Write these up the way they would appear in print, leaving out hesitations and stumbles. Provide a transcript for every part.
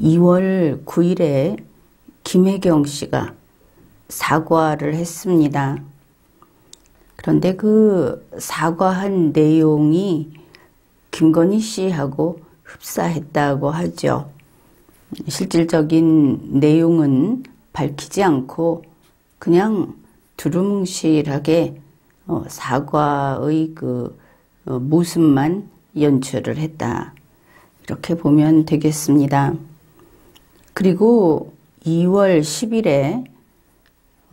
2월 9일에 김혜경 씨가 사과를 했습니다. 그런데 그 사과한 내용이 김건희 씨하고 흡사했다고 하죠. 실질적인 내용은 밝히지 않고 그냥 두루뭉실하게 사과의 그 모습만 연출을 했다. 이렇게 보면 되겠습니다. 그리고 2월 10일에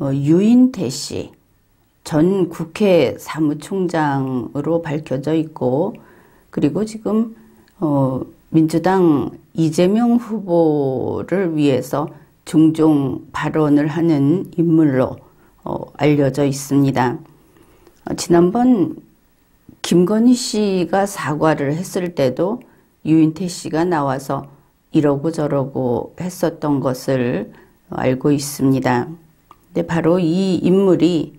유인태 씨 전 국회 사무총장으로 밝혀져 있고, 그리고 지금 민주당 이재명 후보를 위해서 종종 발언을 하는 인물로 알려져 있습니다. 지난번 김건희 씨가 사과를 했을 때도 유인태 씨가 나와서 이러고 저러고 했었던 것을 알고 있습니다. 근데 바로 이 인물이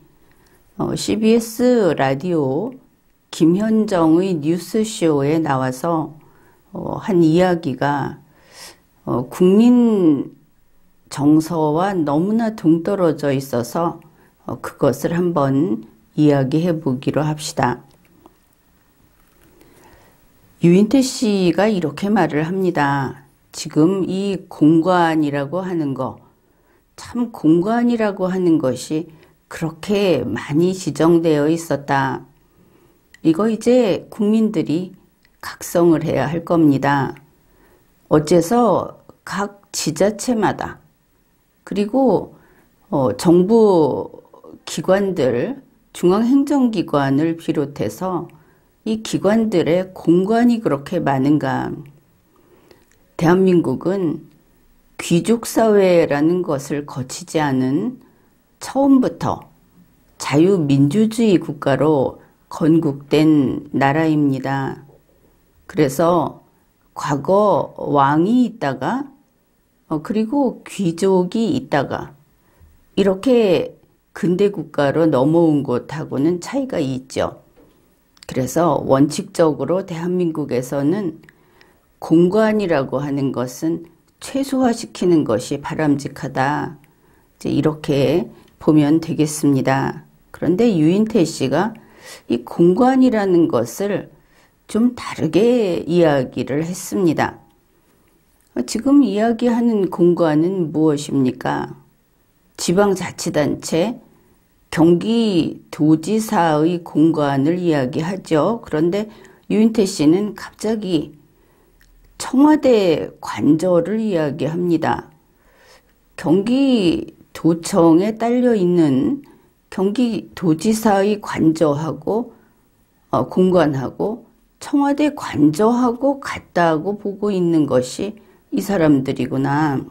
CBS 라디오 김현정의 뉴스쇼에 나와서 한 이야기가 국민 정서와 너무나 동떨어져 있어서 그것을 한번 이야기해 보기로 합시다. 유인태 씨가 이렇게 말을 합니다. 지금 이 공관이라고 하는 거, 참 공관이라고 하는 것이 그렇게 많이 지정되어 있었다. 이거 이제 국민들이 각성을 해야 할 겁니다. 어째서 각 지자체마다 그리고 정부 기관들, 중앙행정기관을 비롯해서 이 기관들의 공관이 그렇게 많은가. 대한민국은 귀족사회라는 것을 거치지 않은 처음부터 자유민주주의 국가로 건국된 나라입니다. 그래서 과거 왕이 있다가 그리고 귀족이 있다가 이렇게 근대 국가로 넘어온 곳하고는 차이가 있죠. 그래서 원칙적으로 대한민국에서는 공관이라고 하는 것은 최소화시키는 것이 바람직하다. 이제 이렇게 보면 되겠습니다. 그런데 유인태 씨가 이 공관이라는 것을 좀 다르게 이야기를 했습니다. 지금 이야기하는 공관은 무엇입니까? 지방자치단체, 경기도지사의 공관을 이야기하죠. 그런데 유인태 씨는 갑자기 청와대 관저를 이야기합니다. 경기도청에 딸려 있는 경기도지사의 관저하고 공관하고 청와대 관저하고 같다고 보고 있는 것이 이 사람들이구나.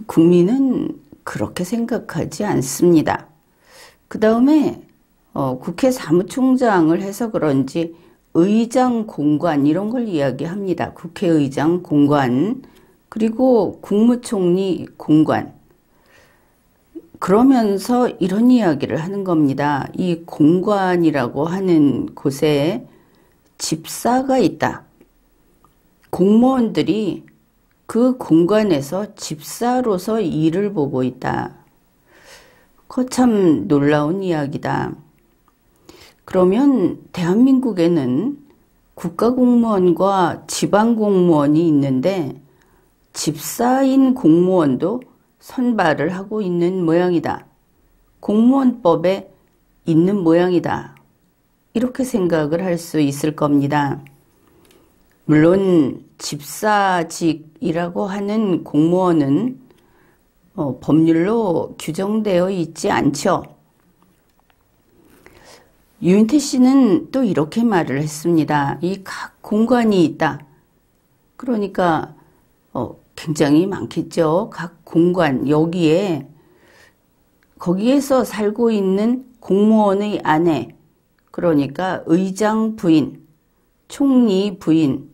국민은 그렇게 생각하지 않습니다. 그 다음에 국회 사무총장을 해서 그런지 의장 공관 이런 걸 이야기합니다. 국회의장 공관 그리고 국무총리 공관. 그러면서 이런 이야기를 하는 겁니다. 이 공관이라고 하는 곳에 집사가 있다. 공무원들이 그 공관에서 집사로서 일을 보고 있다. 그거 참 놀라운 이야기다. 그러면 대한민국에는 국가공무원과 지방공무원이 있는데 집사인 공무원도 선발을 하고 있는 모양이다. 공무원법에 있는 모양이다. 이렇게 생각을 할 수 있을 겁니다. 물론 집사직이라고 하는 공무원은 법률로 규정되어 있지 않죠. 유인태 씨는 또 이렇게 말을 했습니다. 이 각 공관이 있다. 그러니까 굉장히 많겠죠. 각 공관 여기에 거기에서 살고 있는 공무원의 아내, 그러니까 의장 부인, 총리 부인,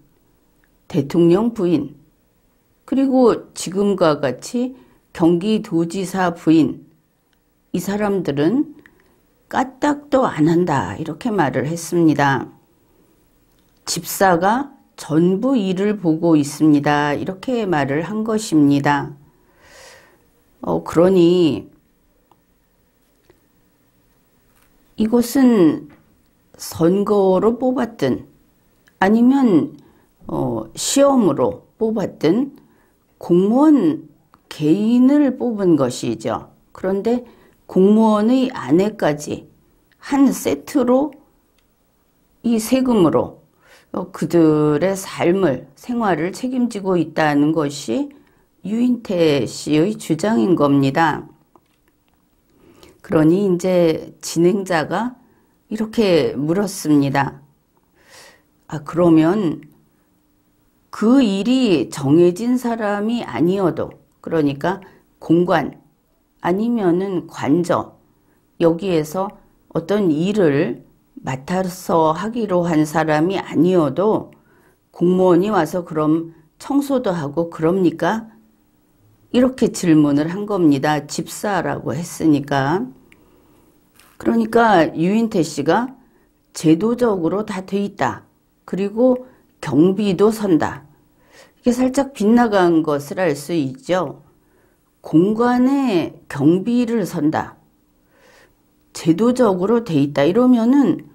대통령 부인, 그리고 지금과 같이 경기도지사 부인, 이 사람들은 까딱도 안 한다 이렇게 말을 했습니다. 집사가 전부 일을 보고 있습니다. 이렇게 말을 한 것입니다. 그러니 이것은 선거로 뽑았든 아니면 시험으로 뽑았든 공무원 개인을 뽑은 것이죠. 그런데 공무원의 아내까지 한 세트로 이 세금으로 그들의 삶을, 생활을 책임지고 있다는 것이 유인태 씨의 주장인 겁니다. 그러니 이제 진행자가 이렇게 물었습니다. 그러면 그 일이 정해진 사람이 아니어도, 그러니까 공관 아니면은 관저, 여기에서 어떤 일을 맡아서 하기로 한 사람이 아니어도 공무원이 와서 그럼 청소도 하고 그럽니까? 이렇게 질문을 한 겁니다. 집사라고 했으니까. 그러니까 유인태 씨가 제도적으로 다 돼 있다. 그리고 경비도 선다. 이게 살짝 빗나간 것을 알 수 있죠. 공관에 경비를 선다. 제도적으로 돼 있다. 이러면은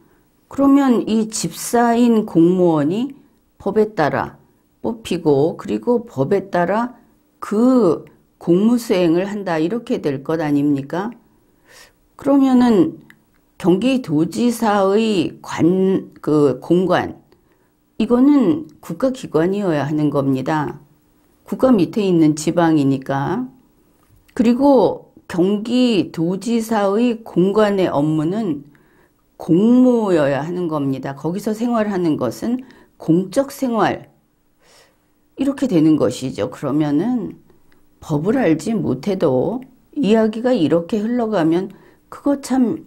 그러면 이 집사인 공무원이 법에 따라 뽑히고 그리고 법에 따라 그 공무수행을 한다. 이렇게 될 것 아닙니까? 그러면은 경기도지사의 공관, 이거는 국가기관이어야 하는 겁니다. 국가 밑에 있는 지방이니까. 그리고 경기도지사의 공관의 업무는 공무여야 하는 겁니다. 거기서 생활하는 것은 공적 생활. 이렇게 되는 것이죠. 그러면은 법을 알지 못해도 이야기가 이렇게 흘러가면 그거 참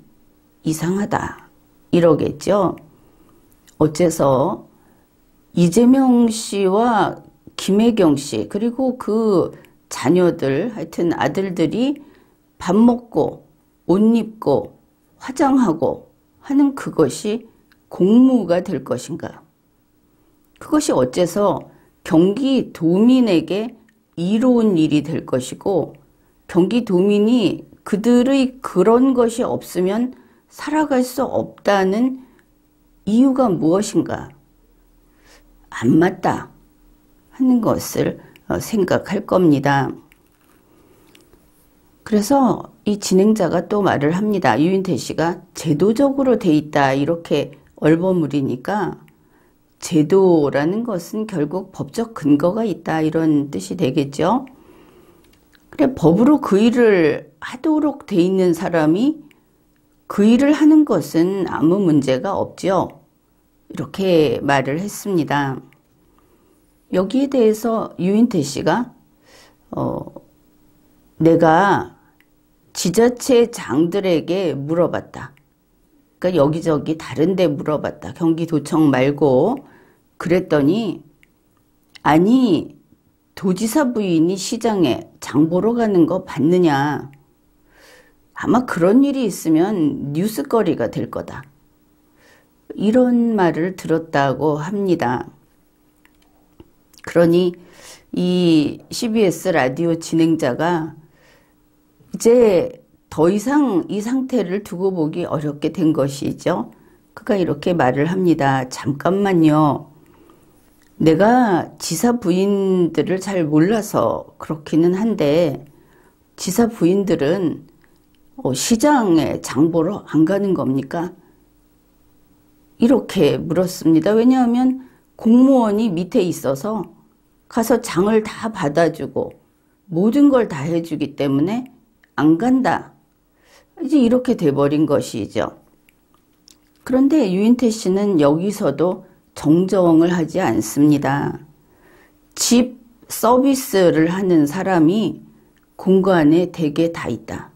이상하다. 이러겠죠. 어째서 이재명 씨와 김혜경 씨 그리고 그 자녀들 하여튼 아들들이 밥 먹고 옷 입고 화장하고 하는 그것이 공무가 될 것인가? 그것이 어째서 경기도민에게 이로운 일이 될 것이고 경기도민이 그들의 그런 것이 없으면 살아갈 수 없다는 이유가 무엇인가? 안 맞다 하는 것을 생각할 겁니다. 그래서 이 진행자가 또 말을 합니다. 유인태 씨가 제도적으로 돼 있다 이렇게 얼버무리니까 제도라는 것은 결국 법적 근거가 있다 이런 뜻이 되겠죠. 그래 법으로 그 일을 하도록 돼 있는 사람이 그 일을 하는 것은 아무 문제가 없죠. 이렇게 말을 했습니다. 여기에 대해서 유인태 씨가 내가 지자체 장들에게 물어봤다. 그러니까 여기저기 다른 데 물어봤다. 경기도청 말고. 그랬더니 아니 도지사 부인이 시장에 장 보러 가는 거 봤느냐. 아마 그런 일이 있으면 뉴스거리가 될 거다. 이런 말을 들었다고 합니다. 그러니 이 CBS 라디오 진행자가 이제 더 이상 이 상태를 두고 보기 어렵게 된 것이죠. 그가 이렇게 말을 합니다. 잠깐만요. 내가 지사 부인들을 잘 몰라서 그렇기는 한데 지사 부인들은 시장에 장 보러 안 가는 겁니까? 이렇게 물었습니다. 왜냐하면 공무원이 밑에 있어서 가서 장을 다 받아주고 모든 걸 다 해주기 때문에 안 간다. 이제 이렇게 돼버린 것이죠. 그런데 유인태 씨는 여기서도 정정을 하지 않습니다. 집 서비스를 하는 사람이 공관에 대개 다 있다.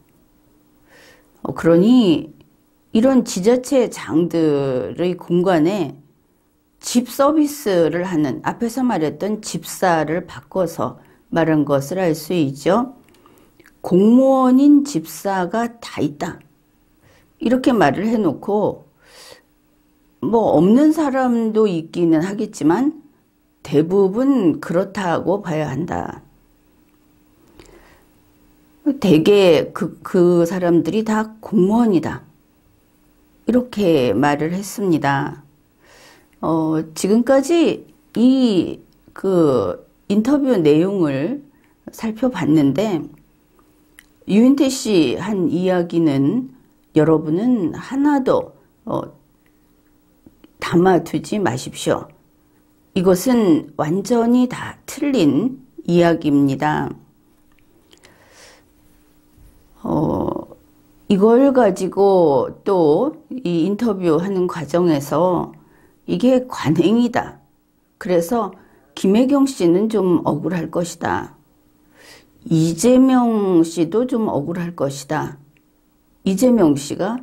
그러니 이런 지자체 장들의 공관에 집 서비스를 하는 앞에서 말했던 집사를 바꿔서 말한 것을 알 수 있죠. 공무원인 집사가 다 있다. 이렇게 말을 해놓고 뭐 없는 사람도 있기는 하겠지만 대부분 그렇다고 봐야 한다. 대개 그 사람들이 다 공무원이다. 이렇게 말을 했습니다. 지금까지 그 인터뷰 내용을 살펴봤는데, 유인태 씨 한 이야기는 여러분은 하나도 담아두지 마십시오. 이것은 완전히 다 틀린 이야기입니다. 이걸 가지고 또 이 인터뷰하는 과정에서 이게 관행이다. 그래서 김혜경 씨는 좀 억울할 것이다. 이재명 씨도 좀 억울할 것이다. 이재명 씨가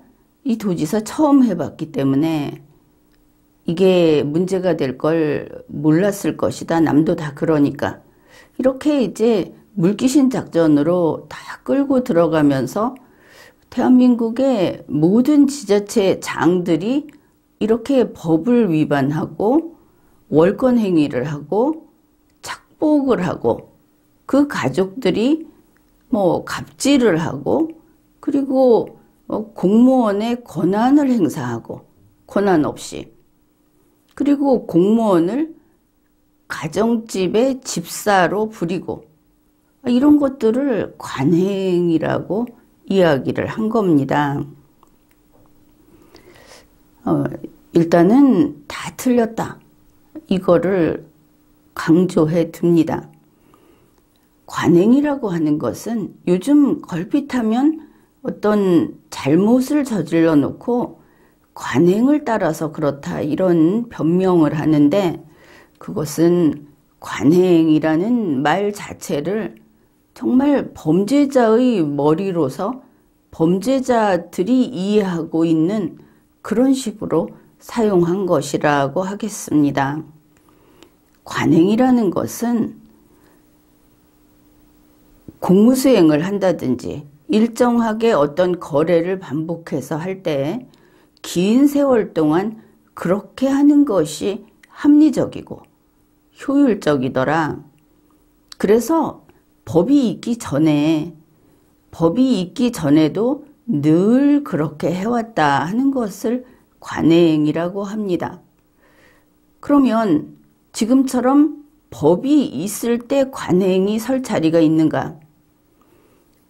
이 도지사 처음 해봤기 때문에 이게 문제가 될 걸 몰랐을 것이다. 남도 다 그러니까. 이렇게 이제 물귀신 작전으로 다 끌고 들어가면서 대한민국의 모든 지자체 장들이 이렇게 법을 위반하고 월권 행위를 하고 착복을 하고 그 가족들이 뭐 갑질을 하고 그리고 공무원의 권한을 행사하고 권한 없이 그리고 공무원을 가정집의 집사로 부리고 이런 것들을 관행이라고 이야기를 한 겁니다. 일단은 다 틀렸다. 이거를 강조해 둡니다. 관행이라고 하는 것은 요즘 걸핏하면 어떤 잘못을 저질러 놓고 관행을 따라서 그렇다 이런 변명을 하는데 그것은 관행이라는 말 자체를 정말 범죄자의 머리로서 범죄자들이 이해하고 있는 그런 식으로 사용한 것이라고 하겠습니다. 관행이라는 것은 공무수행을 한다든지 일정하게 어떤 거래를 반복해서 할 때 긴 세월 동안 그렇게 하는 것이 합리적이고 효율적이더라. 그래서 법이 있기 전에도 늘 그렇게 해왔다 하는 것을 관행이라고 합니다. 그러면 지금처럼 법이 있을 때 관행이 설 자리가 있는가?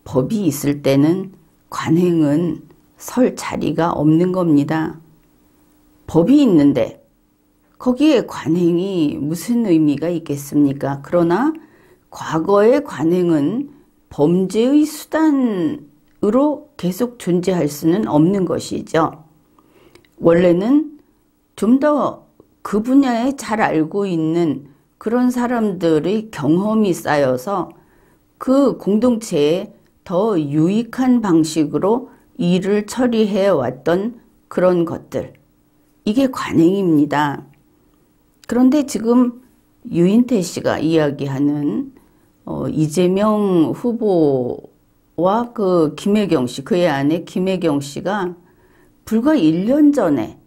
법이 있을 때는 관행은 설 자리가 없는 겁니다. 법이 있는데 거기에 관행이 무슨 의미가 있겠습니까? 그러나 과거의 관행은 범죄의 수단으로 계속 존재할 수는 없는 것이죠. 원래는 좀 더 그 분야에 잘 알고 있는 그런 사람들의 경험이 쌓여서 그 공동체에 더 유익한 방식으로 일을 처리해 왔던 그런 것들. 이게 관행입니다. 그런데 지금 유인태 씨가 이야기하는 이재명 후보와 그 김혜경 씨, 그의 아내 김혜경 씨가 불과 1년 전에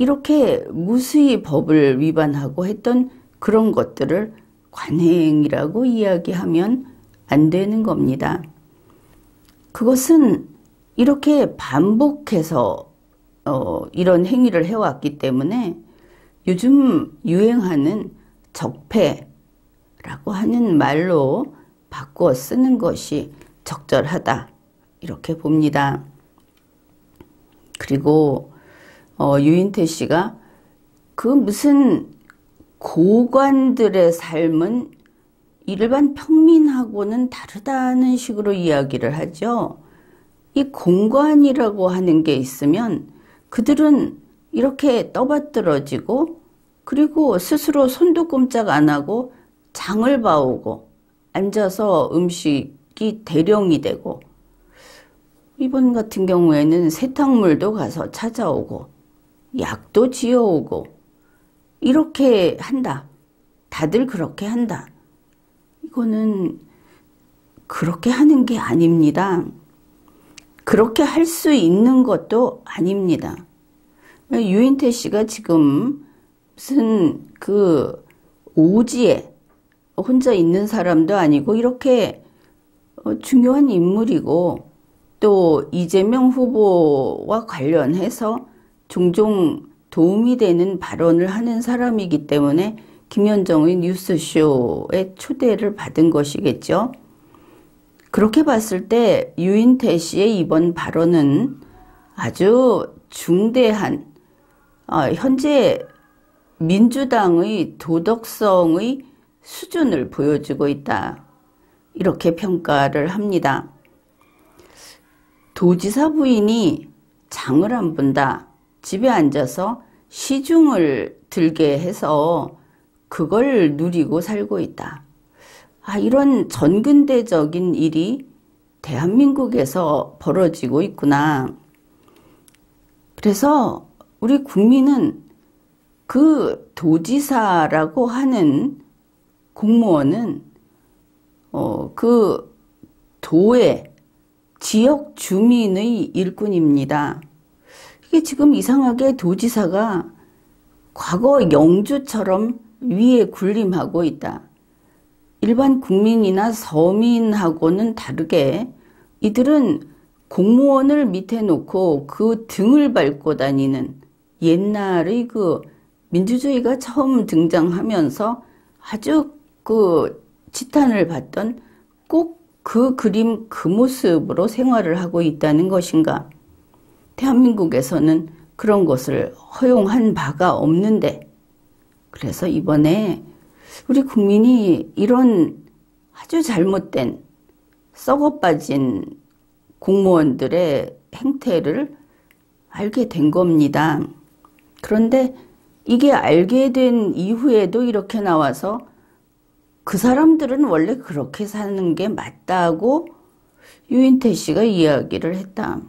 이렇게 무수히 법을 위반하고 했던 그런 것들을 관행이라고 이야기하면 안 되는 겁니다. 그것은 이렇게 반복해서 이런 행위를 해왔기 때문에 요즘 유행하는 적폐라고 하는 말로 바꿔 쓰는 것이 적절하다 이렇게 봅니다. 그리고 유인태 씨가 그 무슨 고관들의 삶은 일반 평민하고는 다르다는 식으로 이야기를 하죠. 이 공관이라고 하는 게 있으면 그들은 이렇게 떠받들어지고 그리고 스스로 손도 꼼짝 안 하고 장을 봐오고 앉아서 음식이 대령이 되고 이번 같은 경우에는 세탁물도 가서 찾아오고 약도 지어오고 이렇게 한다. 다들 그렇게 한다. 이거는 그렇게 하는 게 아닙니다. 그렇게 할 수 있는 것도 아닙니다. 유인태 씨가 지금 무슨 그 오지에 혼자 있는 사람도 아니고 이렇게 중요한 인물이고 또 이재명 후보와 관련해서 종종 도움이 되는 발언을 하는 사람이기 때문에 김현정의 뉴스쇼에 초대를 받은 것이겠죠. 그렇게 봤을 때 유인태 씨의 이번 발언은 아주 중대한 현재 민주당의 도덕성의 수준을 보여주고 있다. 이렇게 평가를 합니다. 도지사 부인이 장을 안 본다. 집에 앉아서 시중을 들게 해서 그걸 누리고 살고 있다. 이런 전근대적인 일이 대한민국에서 벌어지고 있구나. 그래서 우리 국민은 그 도지사라고 하는 공무원은 그 도의 지역 주민의 일꾼입니다. 이게 지금 이상하게 도지사가 과거 영주처럼 위에 군림하고 있다. 일반 국민이나 서민하고는 다르게 이들은 공무원을 밑에 놓고 그 등을 밟고 다니는 옛날의 그 민주주의가 처음 등장하면서 아주 그 지탄을 받던 꼭 그 그림 그 모습으로 생활을 하고 있다는 것인가. 대한민국에서는 그런 것을 허용한 바가 없는데 그래서 이번에 우리 국민이 이런 아주 잘못된 썩어빠진 공무원들의 행태를 알게 된 겁니다. 그런데 이게 알게 된 이후에도 이렇게 나와서 그 사람들은 원래 그렇게 사는 게 맞다고 유인태 씨가 이야기를 했다.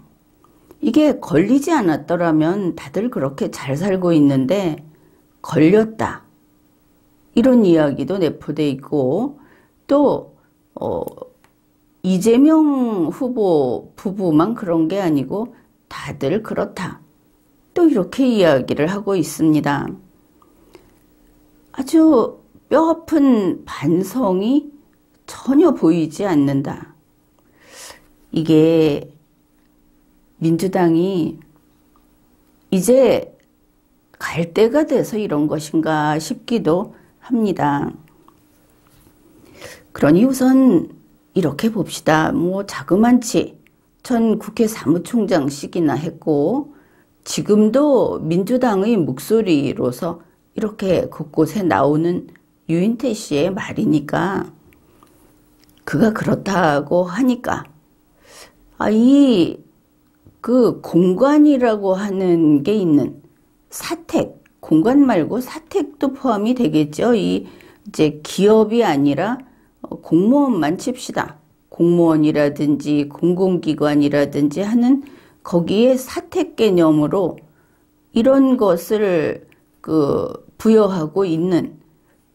이게 걸리지 않았더라면 다들 그렇게 잘 살고 있는데 걸렸다. 이런 이야기도 내포돼 있고 또 이재명 후보 부부만 그런 게 아니고 다들 그렇다. 또 이렇게 이야기를 하고 있습니다. 아주 뼈아픈 반성이 전혀 보이지 않는다. 이게 민주당이 이제 갈 때가 돼서 이런 것인가 싶기도 합니다. 그러니 우선 이렇게 봅시다. 자그만치 전 국회 사무총장씩이나 했고 지금도 민주당의 목소리로서 이렇게 곳곳에 나오는 유인태 씨의 말이니까 그가 그렇다고 하니까 그 공관이라고 하는 게 있는 사택, 공관 말고 사택도 포함이 되겠죠. 이제 기업이 아니라 공무원만 칩시다. 공무원이라든지 공공기관이라든지 하는 거기에 사택 개념으로 이런 것을 부여하고 있는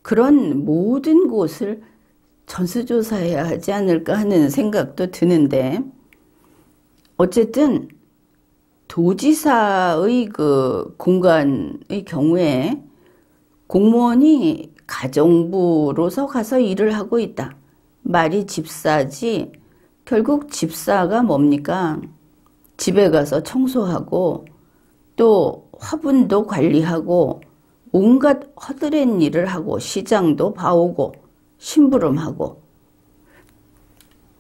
그런 모든 곳을 전수조사해야 하지 않을까 하는 생각도 드는데 어쨌든 도지사의 그 공간의 경우에 공무원이 가정부로서 가서 일을 하고 있다. 말이 집사지 결국 집사가 뭡니까? 집에 가서 청소하고 또 화분도 관리하고 온갖 허드렛 일을 하고 시장도 봐오고 심부름하고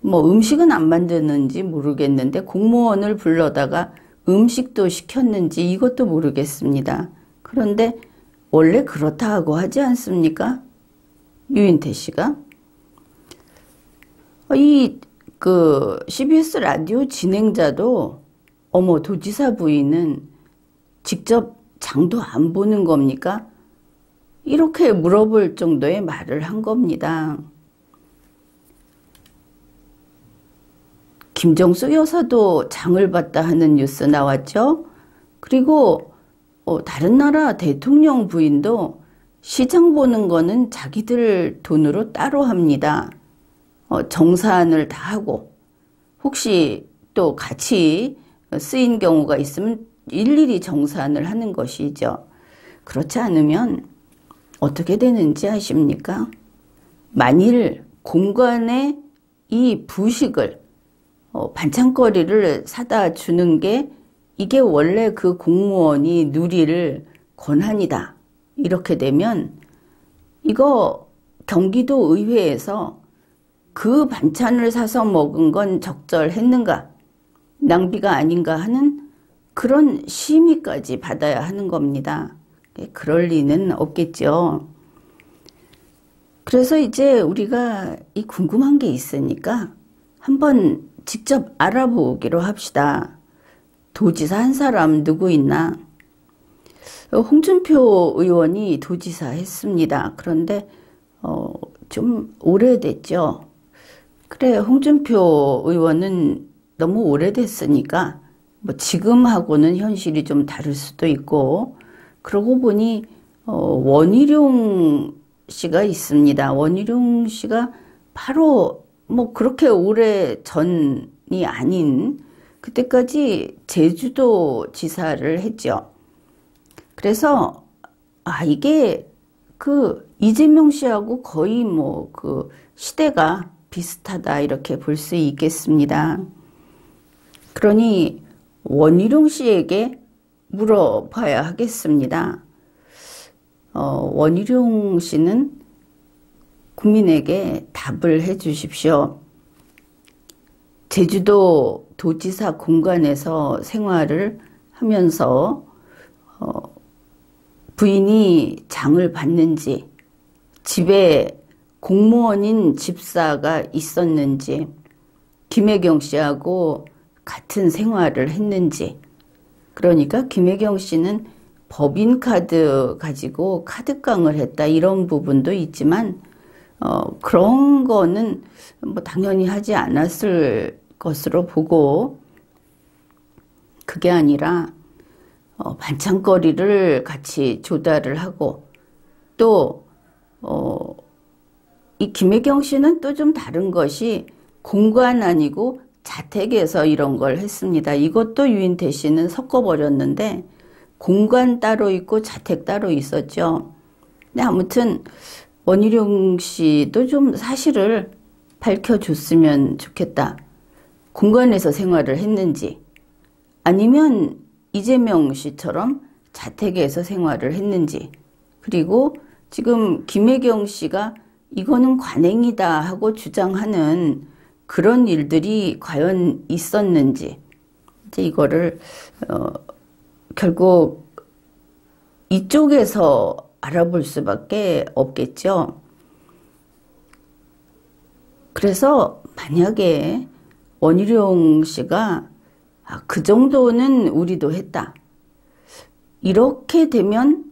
음식은 안 만드는지 모르겠는데 공무원을 불러다가 음식도 시켰는지 이것도 모르겠습니다. 그런데 원래 그렇다고 하지 않습니까? 유인태 씨가 CBS 라디오 진행자도 도지사 부인은 직접 장도 안 보는 겁니까? 이렇게 물어볼 정도의 말을 한 겁니다. 김정숙 여사도 장을 봤다 하는 뉴스 나왔죠. 그리고 다른 나라 대통령 부인도 시장 보는 거는 자기들 돈으로 따로 합니다. 정산을 다 하고 혹시 또 같이 쓰인 경우가 있으면 일일이 정산을 하는 것이죠. 그렇지 않으면 어떻게 되는지 아십니까? 만일 공관에 이 부식을 반찬거리를 사다 주는 게 이게 원래 그 공무원이 누릴 권한이다. 이렇게 되면 이거 경기도 의회에서 그 반찬을 사서 먹은 건 적절했는가, 낭비가 아닌가 하는 그런 심의까지 받아야 하는 겁니다. 그럴 리는 없겠죠. 그래서 이제 우리가 이 궁금한 게 있으니까 한번 직접 알아보기로 합시다. 도지사 한 사람 누구 있나? 홍준표 의원이 도지사 했습니다. 그런데 좀 오래됐죠. 그래, 홍준표 의원은 너무 오래됐으니까 뭐 지금하고는 현실이 좀 다를 수도 있고, 그러고 보니 원희룡 씨가 있습니다. 원희룡 씨가 바로 뭐 그렇게 오래 전이 아닌 그때까지 제주도 지사를 했죠. 그래서 이게 그 이재명 씨하고 거의 뭐 그 시대가 비슷하다 이렇게 볼 수 있겠습니다. 그러니 원희룡 씨에게 물어봐야 하겠습니다. 원희룡 씨는 국민에게 답을 해 주십시오. 제주도 도지사 공간에서 생활을 하면서 부인이 장을 봤는지, 집에 공무원인 집사가 있었는지, 김혜경 씨하고 같은 생활을 했는지. 그러니까 김혜경 씨는 법인카드 가지고 카드깡을 했다 이런 부분도 있지만 그런 거는 뭐 당연히 하지 않았을 것으로 보고, 그게 아니라 반찬거리를 같이 조달을 하고, 또 이 김혜경 씨는 또 좀 다른 것이 공관 아니고 자택에서 이런 걸 했습니다. 이것도 유인태 씨는 섞어버렸는데 공관 따로 있고 자택 따로 있었죠. 근데 아무튼 원희룡 씨도 좀 사실을 밝혀줬으면 좋겠다. 공관에서 생활을 했는지, 아니면 이재명 씨처럼 자택에서 생활을 했는지, 그리고 지금 김혜경 씨가 이거는 관행이다 하고 주장하는 그런 일들이 과연 있었는지, 이제 이거를 결국 이쪽에서 알아볼 수밖에 없겠죠. 그래서 만약에 원희룡 씨가 그 정도는 우리도 했다, 이렇게 되면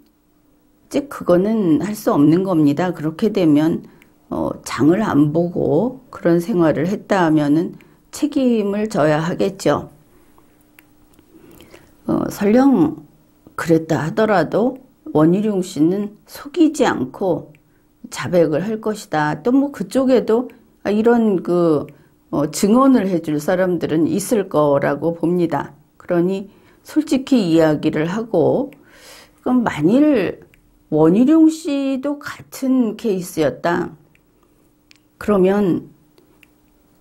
이제 그거는 할 수 없는 겁니다. 그렇게 되면 장을 안 보고 그런 생활을 했다 하면은 책임을 져야 하겠죠. 설령 그랬다 하더라도 원희룡 씨는 속이지 않고 자백을 할 것이다. 또 뭐 그쪽에도 이런 증언을 해줄 사람들은 있을 거라고 봅니다. 그러니 솔직히 이야기를 하고, 그럼 만일 원희룡 씨도 같은 케이스였다, 그러면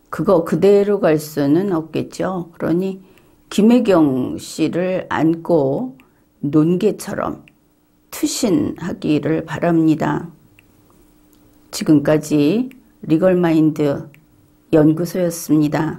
그거 그대로 갈 수는 없겠죠. 그러니 김혜경 씨를 안고 논개처럼 투신하기를 바랍니다. 지금까지 리걸마인드 연구소였습니다.